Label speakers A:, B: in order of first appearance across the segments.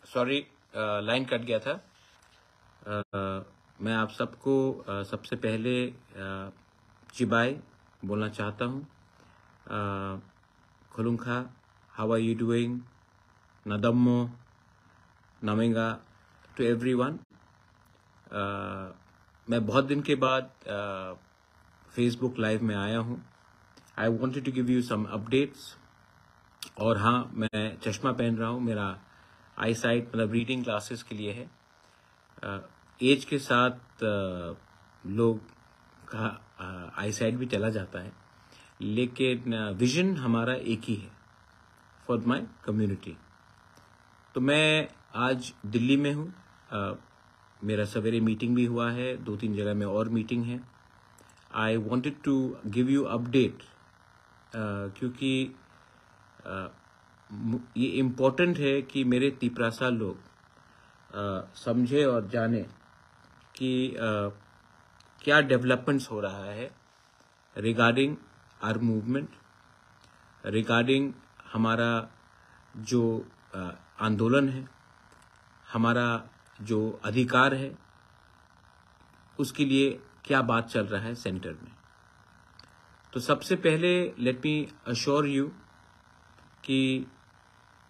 A: Sorry, line cut गया था। मैं आप सबको सबसे पहले चिबाई बोलना चाहता हूँ। खुलुंखा, हाउ आर यू डूइंग, नदम्मो, नमेंगा टू एवरीवन। मैं बहुत दिन के बाद फेसबुक लाइव में आया हूँ। I wanted to give you some updates. और हाँ, मैं चश्मा पहन रहा हूँ। मेरा आई साइट मतलब रीडिंग क्लासेस के लिए है। एज के साथ लोग का आई साइट भी चला जाता है, लेकिन विजन हमारा एक ही है, फॉर माई कम्युनिटी। तो मैं आज दिल्ली में हूँ। मेरा सवेरे मीटिंग भी हुआ है, 2-3 जगह में और मीटिंग है। I wanted to give you update क्योंकि ये इम्पोर्टेंट है कि मेरे तिपरासा लोग समझे और जाने कि क्या डेवलपमेंट्स हो रहा है रिगार्डिंग आवर मूवमेंट, रिगार्डिंग हमारा जो आंदोलन है, हमारा जो अधिकार है, उसके लिए क्या बात चल रहा है सेंटर में। तो सबसे पहले लेट मी अश्योर यू कि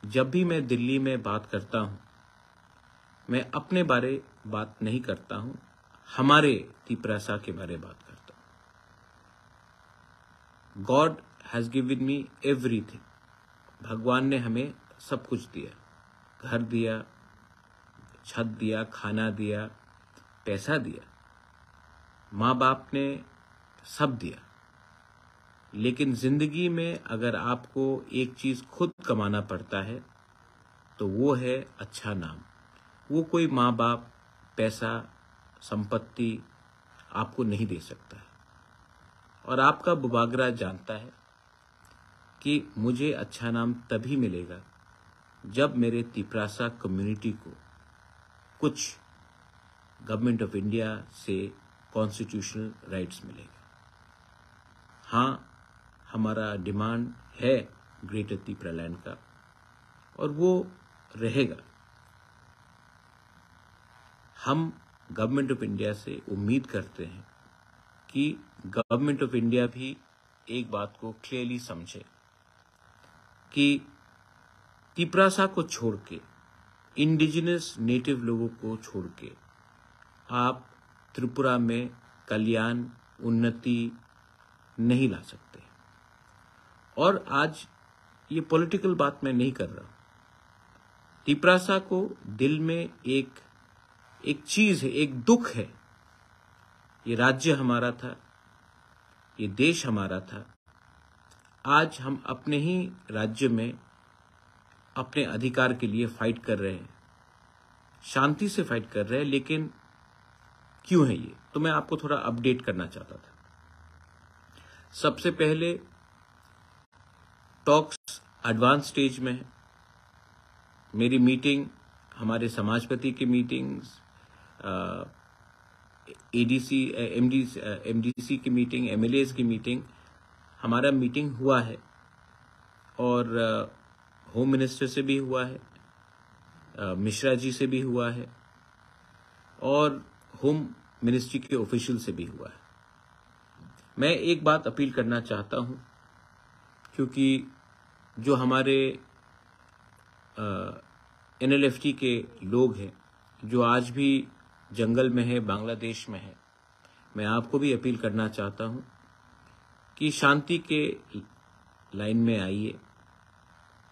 A: जब भी मैं दिल्ली में बात करता हूँ, मैं अपने बारे बात नहीं करता हूँ, हमारे तिपरासा के बारे बात करता हूँ। God has given me everything. भगवान ने हमें सब कुछ दिया, घर दिया, छत दिया, खाना दिया, पैसा दिया, माँ बाप ने सब दिया। लेकिन जिंदगी में अगर आपको एक चीज खुद कमाना पड़ता है तो वो है अच्छा नाम। वो कोई माँ बाप, पैसा, संपत्ति आपको नहीं दे सकता है। और आपका बुबागरा जानता है कि मुझे अच्छा नाम तभी मिलेगा जब मेरे तिपरासा कम्युनिटी को कुछ गवर्नमेंट ऑफ इंडिया से कॉन्स्टिट्यूशनल राइट्स मिलेगा। हाँ, हमारा डिमांड है ग्रेटर तिपरा लैंड का, और वो रहेगा। हम गवर्नमेंट ऑफ इंडिया से उम्मीद करते हैं कि गवर्नमेंट ऑफ इंडिया भी एक बात को क्लियरली समझे कि तिपरासा को छोड़ के, इंडिजिनस नेटिव लोगों को छोड़ के आप त्रिपुरा में कल्याण, उन्नति नहीं ला सकते। और आज ये पॉलिटिकल बात मैं नहीं कर रहा हूं। तिपरासा को दिल में एक चीज है, एक दुख है। ये राज्य हमारा था, ये देश हमारा था। आज हम अपने ही राज्य में अपने अधिकार के लिए फाइट कर रहे हैं, शांति से फाइट कर रहे हैं। लेकिन क्यों है ये, तो मैं आपको थोड़ा अपडेट करना चाहता था। सबसे पहले टॉक्स एडवांस स्टेज में है। मेरी मीटिंग, हमारे समाजपति की मीटिंग्स, एडीसी, एमडीसी की मीटिंग, एमएलएस की मीटिंग, हमारा मीटिंग हुआ है। और होम मिनिस्टर से भी हुआ है, मिश्रा जी से भी हुआ है, और होम मिनिस्ट्री के ऑफिशियल से भी हुआ है। मैं एक बात अपील करना चाहता हूं, क्योंकि जो हमारे NLFT के लोग हैं, जो आज भी जंगल में है, बांग्लादेश में है, मैं आपको भी अपील करना चाहता हूं कि शांति के लाइन में आइए।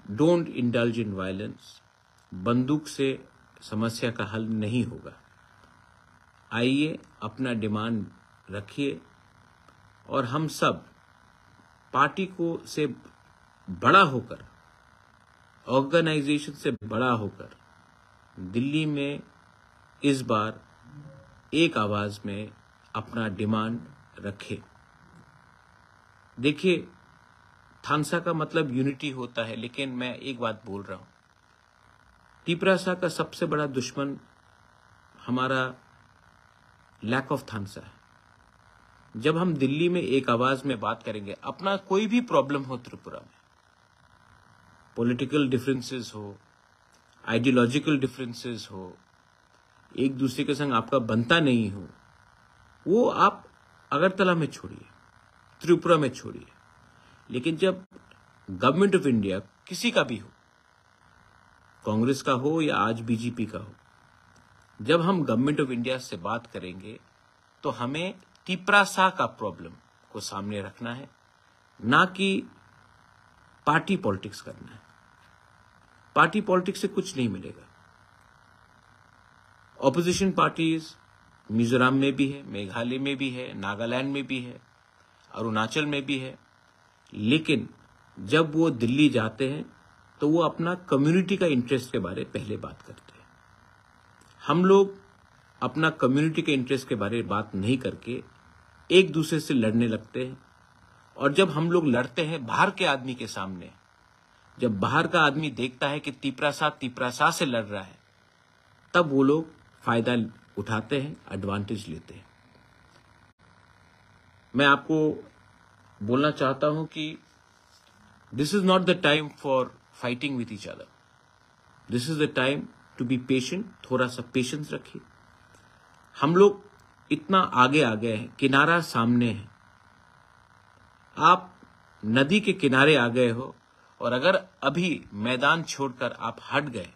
A: Don't indulge in violence. बंदूक से समस्या का हल नहीं होगा। आइए, अपना डिमांड रखिए, और हम सब पार्टी को से बड़ा होकर, ऑर्गेनाइजेशन से बड़ा होकर दिल्ली में इस बार एक आवाज में अपना डिमांड रखें। देखिए, थानसा का मतलब यूनिटी होता है, लेकिन मैं एक बात बोल रहा हूं, तिपरासा का सबसे बड़ा दुश्मन हमारा लैक ऑफ थानसा है। जब हम दिल्ली में एक आवाज में बात करेंगे, अपना कोई भी प्रॉब्लम हो त्रिपुरा में, पॉलिटिकल डिफरेंसेस हो, आइडियोलॉजिकल डिफरेंसेस हो, एक दूसरे के संग आपका बनता नहीं हो, वो आप अगरतला में छोड़िए, त्रिपुरा में छोड़िए। लेकिन जब गवर्नमेंट ऑफ इंडिया किसी का भी हो, कांग्रेस का हो या आज बीजेपी का हो, जब हम गवर्नमेंट ऑफ इंडिया से बात करेंगे तो हमें तिपरासा का प्रॉब्लम को सामने रखना है, ना कि पार्टी पॉलिटिक्स करना है। पार्टी पॉलिटिक्स से कुछ नहीं मिलेगा। ऑपोजिशन पार्टीज मिजोरम में भी है, मेघालय में भी है, नागालैंड में भी है, अरुणाचल में भी है, लेकिन जब वो दिल्ली जाते हैं तो वो अपना कम्युनिटी का इंटरेस्ट के बारे में पहले बात करते हैं। हम लोग अपना कम्युनिटी के इंटरेस्ट के बारे में बात नहीं करके एक दूसरे से लड़ने लगते हैं। और जब हम लोग लड़ते हैं बाहर के आदमी के सामने, जब बाहर का आदमी देखता है कि तिपरासा से लड़ रहा है, तब वो लोग फायदा उठाते हैं, एडवांटेज लेते हैं। मैं आपको बोलना चाहता हूं कि this is not the time for fighting with each other, this is the time to be patient. थोड़ा सा पेशेंस रखिए। हम लोग इतना आगे आ गए हैं, किनारा सामने है। आप नदी के किनारे आ गए हो और अगर अभी मैदान छोड़कर आप हट गए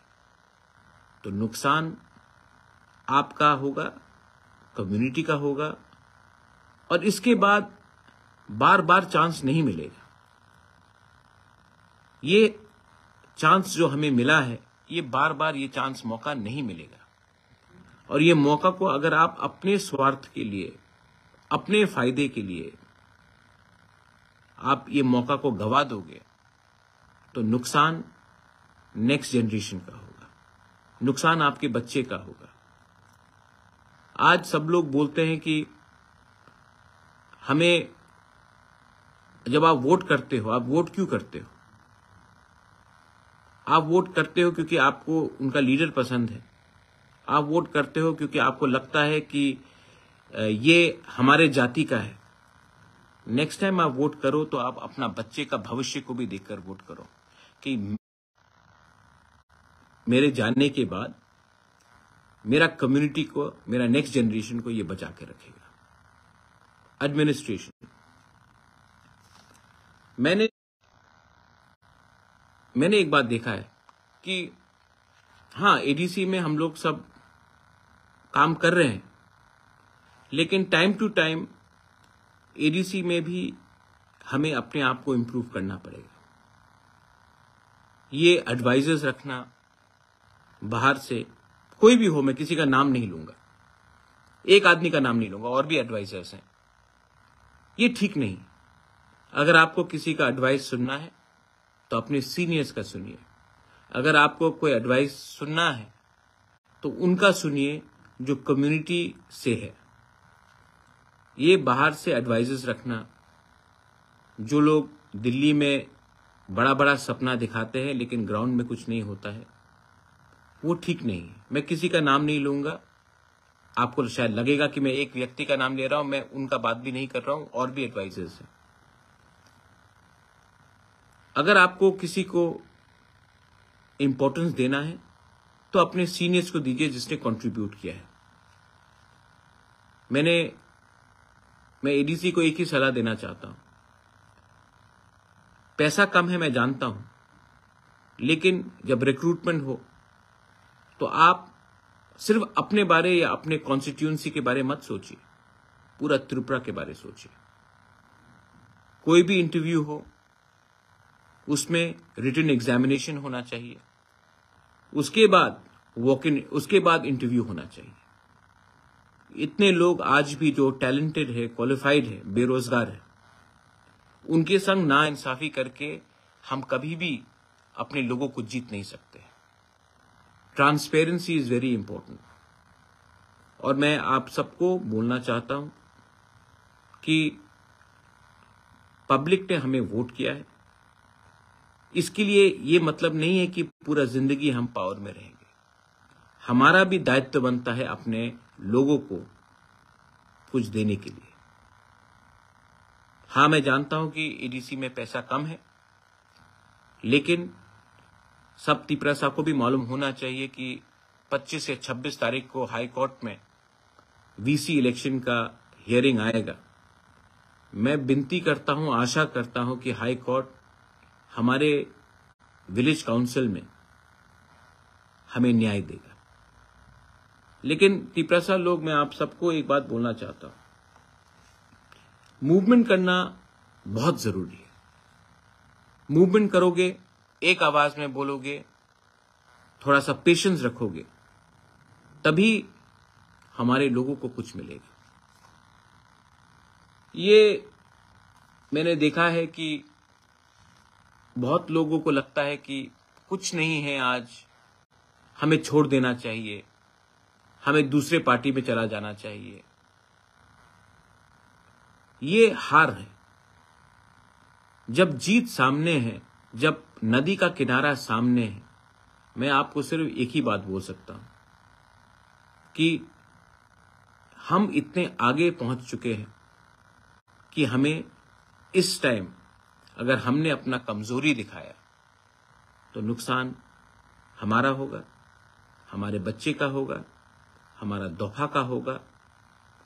A: तो नुकसान आपका होगा, कम्युनिटी का होगा, और इसके बाद बार बार चांस नहीं मिलेगा। ये चांस जो हमें मिला है, ये बार बार ये चांस मौका नहीं मिलेगा। और ये मौका को अगर आप अपने स्वार्थ के लिए, अपने फायदे के लिए आप ये मौका को गवा दोगे तो नुकसान नेक्स्ट जनरेशन का होगा, नुकसान आपके बच्चे का होगा। आज सब लोग बोलते हैं कि हमें, जब आप वोट करते हो, आप वोट क्यों करते हो? आप वोट करते हो क्योंकि आपको उनका लीडर पसंद है। आप वोट करते हो क्योंकि आपको लगता है कि ये हमारे जाति का है। नेक्स्ट टाइम आप वोट करो तो आप अपना बच्चे का भविष्य को भी देखकर वोट करो कि मेरे जाने के बाद मेरा कम्युनिटी को, मेरा नेक्स्ट जनरेशन को ये बचा के रखेगा। एडमिनिस्ट्रेशन, मैंने एक बात देखा है कि हाँ, एडीसी में हम लोग सब काम कर रहे हैं, लेकिन टाइम टू टाइम एडीसी में भी हमें अपने आप को इम्प्रूव करना पड़ेगा। ये एडवाइजर्स रखना बाहर से, कोई भी हो, मैं किसी का नाम नहीं लूंगा, एक आदमी का नाम नहीं लूंगा, और भी एडवाइजर्स हैं, ये ठीक नहीं। अगर आपको किसी का एडवाइस सुनना है तो अपने सीनियर्स का सुनिए। अगर आपको कोई एडवाइस सुनना है तो उनका सुनिए जो कम्युनिटी से है। ये बाहर से एडवाइजर्स रखना, जो लोग दिल्ली में बड़ा बड़ा सपना दिखाते हैं लेकिन ग्राउंड में कुछ नहीं होता है, वो ठीक नहीं है। मैं किसी का नाम नहीं लूंगा, आपको शायद लगेगा कि मैं एक व्यक्ति का नाम ले रहा हूं, मैं उनका बात भी नहीं कर रहा हूं, और भी एडवाइजर्स हैं। अगर आपको किसी को इंपॉर्टेंस देना है तो अपने सीनियर्स को दीजिए जिसने कंट्रीब्यूट किया है। मैं एडीसी को एक ही सलाह देना चाहता हूं। पैसा कम है, मैं जानता हूं, लेकिन जब रिक्रूटमेंट हो तो आप सिर्फ अपने बारे या अपने कॉन्स्टिट्यूएंसी के बारे मत सोचिए, पूरा त्रिपुरा के बारे सोचिए। कोई भी इंटरव्यू हो उसमें रिटन एग्जामिनेशन होना चाहिए, उसके बाद वॉक इन, उसके बाद इंटरव्यू होना चाहिए। इतने लोग आज भी जो टैलेंटेड है, क्वालिफाइड है, बेरोजगार है, उनके संग नाइंसाफी करके हम कभी भी अपने लोगों को जीत नहीं सकते। Transparency is very important. और मैं आप सबको बोलना चाहता हूं कि पब्लिक ने हमें वोट किया है, इसके लिए ये मतलब नहीं है कि पूरा जिंदगी हम पावर में रहेंगे। हमारा भी दायित्व बनता है अपने लोगों को कुछ देने के लिए। हाँ, मैं जानता हूं कि एडीसी में पैसा कम है, लेकिन सब तिपरासा को भी मालूम होना चाहिए कि 25 या 26 तारीख को हाई कोर्ट में वीसी इलेक्शन का हियरिंग आएगा। मैं विनती करता हूं, आशा करता हूं कि हाई कोर्ट हमारे विलेज काउंसिल में हमें न्याय देगा। लेकिन तिपरासा लोग, मैं आप सबको एक बात बोलना चाहता हूं, मूवमेंट करना बहुत जरूरी है। मूवमेंट करोगे, एक आवाज में बोलोगे, थोड़ा सा पेशेंस रखोगे, तभी हमारे लोगों को कुछ मिलेगा। ये मैंने देखा है कि बहुत लोगों को लगता है कि कुछ नहीं है, आज हमें छोड़ देना चाहिए, हमें दूसरे पार्टी में चला जाना चाहिए। ये हार है। जब जीत सामने है, जब नदी का किनारा सामने है, मैं आपको सिर्फ एक ही बात बोल सकता हूं कि हम इतने आगे पहुंच चुके हैं कि हमें इस टाइम अगर हमने अपना कमजोरी दिखाया तो नुकसान हमारा होगा, हमारे बच्चे का होगा, हमारा दोहा का होगा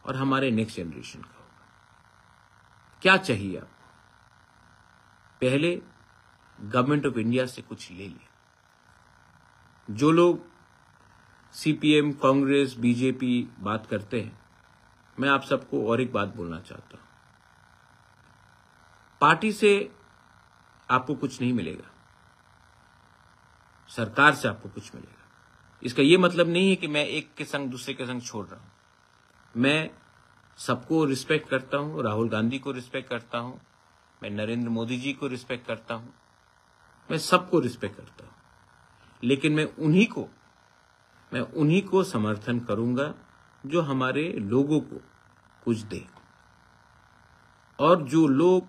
A: और हमारे नेक्स्ट जनरेशन का होगा। क्या चाहिए आपको? पहले गवर्नमेंट ऑफ इंडिया से कुछ ले लिया। जो लोग सीपीएम, कांग्रेस, बीजेपी बात करते हैं, मैं आप सबको और एक बात बोलना चाहता हूं। पार्टी से आपको कुछ नहीं मिलेगा, सरकार से आपको कुछ मिलेगा। इसका यह मतलब नहीं है कि मैं एक के संग दूसरे के संग छोड़ रहा हूं। मैं सबको रिस्पेक्ट करता हूं, राहुल गांधी को रिस्पेक्ट करता हूं, मैं नरेंद्र मोदी जी को रिस्पेक्ट करता हूं, मैं सबको रिस्पेक्ट करता हूं। लेकिन मैं उन्हीं को समर्थन करूंगा जो हमारे लोगों को कुछ दे। और जो लोग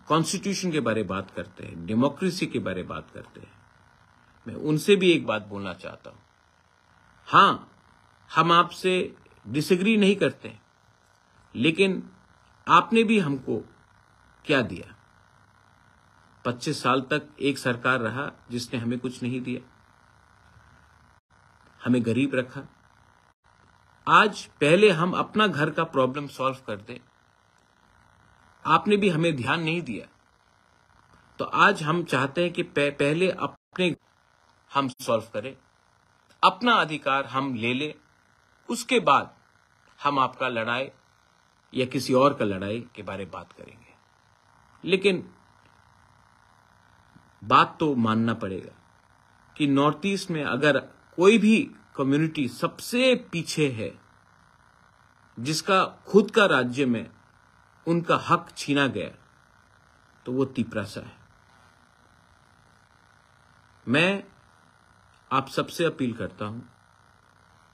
A: कॉन्स्टिट्यूशन के बारे में बात करते हैं, डेमोक्रेसी के बारे में बात करते हैं, मैं उनसे भी एक बात बोलना चाहता हूं। हां, हम आपसे डिसएग्री नहीं करते, लेकिन आपने भी हमको क्या दिया? 25 साल तक एक सरकार रहा जिसने हमें कुछ नहीं दिया, हमें गरीब रखा। आज पहले हम अपना घर का प्रॉब्लम सॉल्व कर दें, आपने भी हमें ध्यान नहीं दिया। तो आज हम चाहते हैं कि पहले अपने हम सॉल्व करें, अपना अधिकार हम ले लें, उसके बाद हम आपका लड़ाई या किसी और का लड़ाई के बारे में बात करेंगे। लेकिन बात तो मानना पड़ेगा कि नॉर्थ ईस्ट में अगर कोई भी कम्युनिटी सबसे पीछे है, जिसका खुद का राज्य में उनका हक छीना गया, तो वो तिपरासा है। मैं आप सबसे अपील करता हूं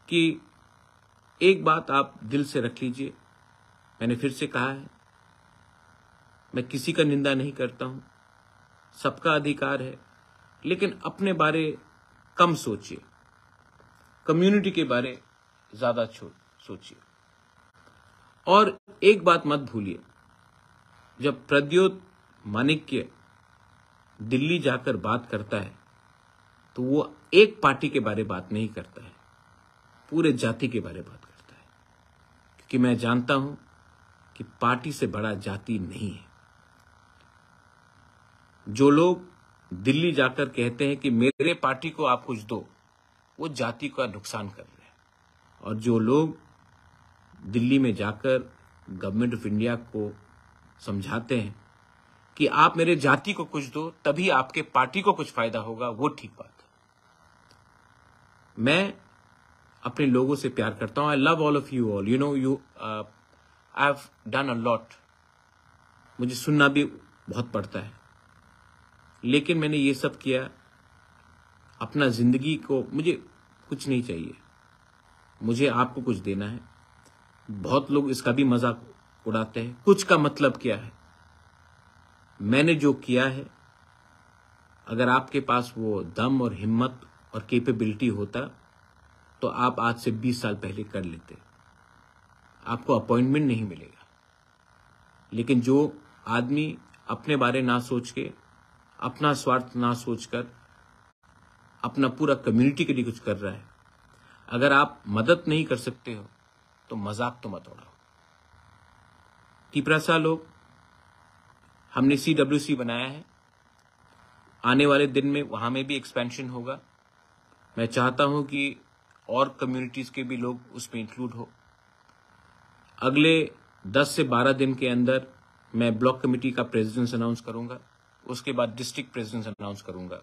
A: कि एक बात आप दिल से रख लीजिए। मैंने फिर से कहा है, मैं किसी का निंदा नहीं करता हूं, सबका अधिकार है, लेकिन अपने बारे कम सोचिए, कम्युनिटी के बारे ज्यादा सोचिए। और एक बात मत भूलिए, जब प्रद्योत माणिक्य दिल्ली जाकर बात करता है तो वो एक पार्टी के बारे बात नहीं करता है, पूरे जाति के बारे बात करता है। क्योंकि मैं जानता हूं कि पार्टी से बड़ा जाति नहीं है। जो लोग दिल्ली जाकर कहते हैं कि मेरे पार्टी को आप कुछ दो, वो जाति का नुकसान कर रहे हैं। और जो लोग दिल्ली में जाकर गवर्नमेंट ऑफ इंडिया को समझाते हैं कि आप मेरे जाति को कुछ दो, तभी आपके पार्टी को कुछ फायदा होगा, वो ठीक बात है। मैं अपने लोगों से प्यार करता हूं। I love all of you all. I have done a lot. मुझे सुनना भी बहुत पड़ता है, लेकिन मैंने ये सब किया अपना जिंदगी को। मुझे कुछ नहीं चाहिए, मुझे आपको कुछ देना है। बहुत लोग इसका भी मजाक उड़ाते हैं, कुछ का मतलब क्या है? मैंने जो किया है, अगर आपके पास वो दम और हिम्मत और कैपेबिलिटी होता तो आप आज से 20 साल पहले कर लेते। आपको अपॉइंटमेंट नहीं मिलेगा। लेकिन जो आदमी अपने बारे ना सोच के अपना स्वार्थ ना सोचकर अपना पूरा कम्युनिटी के लिए कुछ कर रहा है, अगर आप मदद नहीं कर सकते हो तो मजाक तो मत उड़ाओ। तिपरासा लोग, हमने CWC बनाया है, आने वाले दिन में वहां में भी एक्सपेंशन होगा। मैं चाहता हूं कि और कम्युनिटीज के भी लोग उसमें इंक्लूड हो। अगले 10 से 12 दिन के अंदर मैं ब्लॉक कमेटी का प्रेसिडेंस अनाउंस करूंगा, उसके बाद डिस्ट्रिक्ट प्रेसिडेंस अनाउंस करूंगा।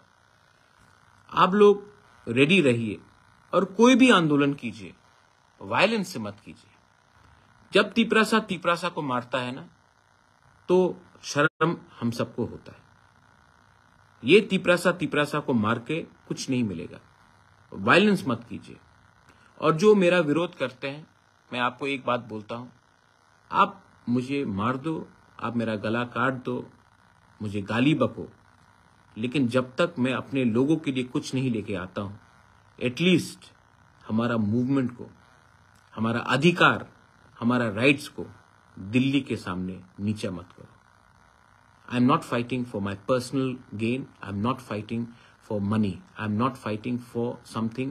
A: आप लोग रेडी रहिए और कोई भी आंदोलन कीजिए, वायलेंस से मत कीजिए। जब तिपरासा को मारता है ना, तो शर्म हम सबको होता है। ये तिपरासा को मार के कुछ नहीं मिलेगा। वायलेंस मत कीजिए। और जो मेरा विरोध करते हैं, मैं आपको एक बात बोलता हूं, आप मुझे मार दो, आप मेरा गला काट दो, मुझे गाली बको, लेकिन जब तक मैं अपने लोगों के लिए कुछ नहीं लेके आता हूं, एटलीस्ट हमारा मूवमेंट को, हमारा अधिकार, हमारा राइट्स को दिल्ली के सामने नीचा मत करो। I am not fighting for my personal gain, I am not fighting for money. I'm not fighting for something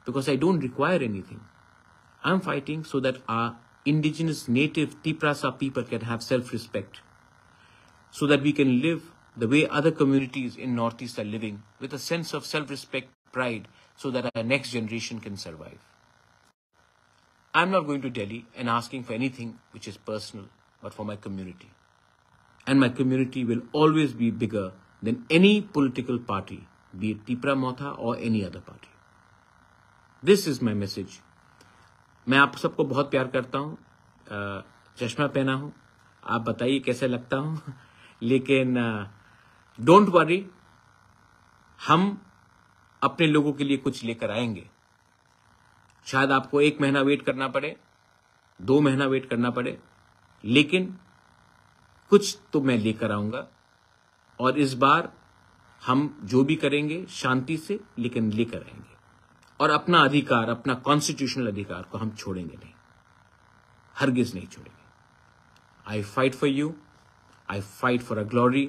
A: because I don't require anything. I'm fighting so that our indigenous native Tiprasa people can have self-respect, so that we can live the way other communities in Northeast are living, with a sense of self-respect, pride, so that our next generation can survive. I'm not going to Delhi and asking for anything which is personal, but for my community. And my community will always be bigger than any political party, be it Tipra Motha or any other party. This is my message. मैं आप सबको बहुत प्यार करता हूँ, चश्मा पहना हूँ, आप बताइए कैसे लगता हूँ, लेकिन डोंट वरी, हम अपने लोगों के लिए कुछ लेकर आएंगे। शायद आपको 1 महीना वेट करना पड़े, 2 महीना वेट करना पड़े, लेकिन कुछ तो मैं लेकर आऊंगा। और इस बार हम जो भी करेंगे शांति से, लेकिन लेकर आएंगे। और अपना अधिकार, अपना कॉन्स्टिट्यूशनल अधिकार को हम छोड़ेंगे नहीं, हरगिज नहीं छोड़ेंगे। आई fight for you, I fight for a glory,